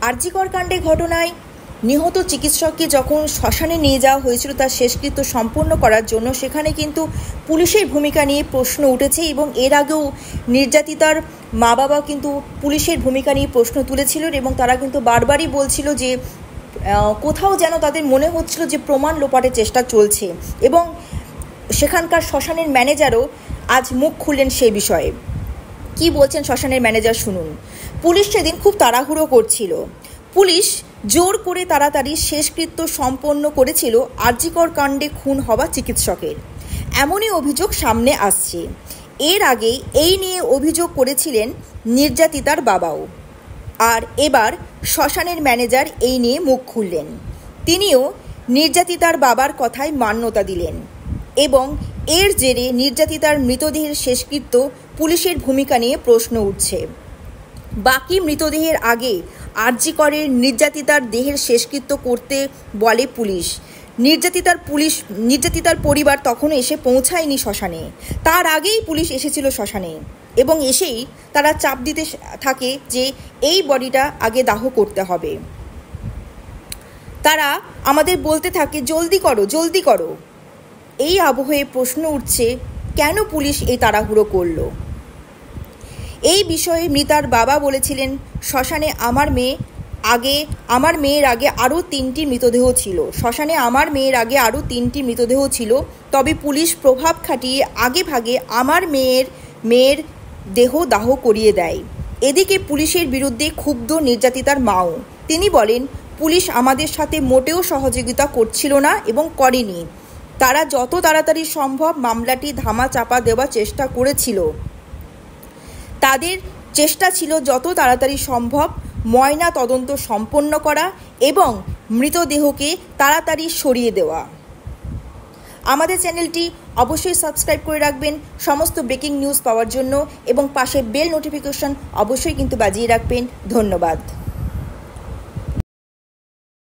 আরজিকর কাণ্ডে ঘটনায় নিহত চিকিৎসককে যখন শ্মশানে নিয়ে যাওয়া হয়েছিল তার শেষকৃত্য সম্পন্ন করার জন্য, সেখানে কিন্তু পুলিশের ভূমিকা নিয়ে প্রশ্ন উঠেছে এবং এর আগেও নির্যাতিতার মা বাবা কিন্তু পুলিশের ভূমিকা নিয়ে প্রশ্ন তুলেছিলেন এবং তারা কিন্তু বারবারই বলছিল যে কোথাও যেন তাদের মনে হচ্ছিল যে প্রমাণ লোপাটের চেষ্টা চলছে। এবং সেখানকার শ্মশানের ম্যানেজারও আজ মুখ খুললেন সেই বিষয়ে। কি বলছেন শ্মশানের ম্যানেজার শুনুন। পুলিশ সেদিন খুব তাড়াহুড়ো করছিল। পুলিশ জোর করে তাড়াতাড়ি শেষকৃত্য সম্পন্ন করেছিল আরজিকর কাণ্ডে খুন হওয়া চিকিৎসকের, এমনই অভিযোগ সামনে আসছে। এর আগে এই নিয়ে অভিযোগ করেছিলেন নির্যাতিতার বাবাও। আর এবার শ্মশানের ম্যানেজার এই নিয়ে মুখ খুললেন। তিনিও নির্যাতিতার বাবার কথায় মান্যতা দিলেন এবং এর জেরে নির্যাতিতার মৃতদেহের শেষকৃত্য পুলিশের ভূমিকা নিয়ে প্রশ্ন উঠছে। বাকি মৃতদেহের আগে আরজিকরের নির্যাতিতার দেহের শেষকৃত্য করতে বলে পুলিশ। নির্যাতিতার পরিবার তখনও এসে পৌঁছায়নি শ্মশানে। তার আগেই পুলিশ এসেছিল শ্মশানে এবং এসেই তারা চাপ দিতে থাকে যে এই বডিটা আগে দাহ করতে হবে। তারা আমাদের বলতে থাকে জলদি করো জলদি করো। এই আবহে প্রশ্ন উঠছে কেন পুলিশ এই তাড়াহুড়ো করলো। এই বিষয়ে মৃতার বাবা বলেছিলেন, শ্মশানে আমার মেয়ের আগে আরও 3টি মৃতদেহ ছিল। শ্মশানে আমার মেয়ের আগে আরও 3টি মৃতদেহ ছিল, তবে পুলিশ প্রভাব খাটিয়ে আগে ভাগে আমার মেয়ের দেহ দাহ করিয়ে দেয়। এদিকে পুলিশের বিরুদ্ধে ক্ষুব্ধ নির্যাতিতার মাও। তিনি বলেন, পুলিশ আমাদের সাথে মোটেও সহযোগিতা করছিল না এবং করেনি। তারা যত তাড়াতাড়ি সম্ভব মামলাটি ধামা চাপা দেওয়ার চেষ্টা করেছিল। তাদের চেষ্টা ছিল যত তাড়াতাড়ি সম্ভব ময়না তদন্ত সম্পন্ন করা এবং মৃতদেহকে তাড়াতাড়ি সরিয়ে দেওয়া। আমাদের চ্যানেলটি অবশ্যই সাবস্ক্রাইব করে রাখবেন সমস্ত ব্রেকিং নিউজ পাওয়ার জন্য এবং পাশে বেল নোটিফিকেশন অবশ্যই কিন্তু বাজিয়ে রাখবেন। ধন্যবাদ।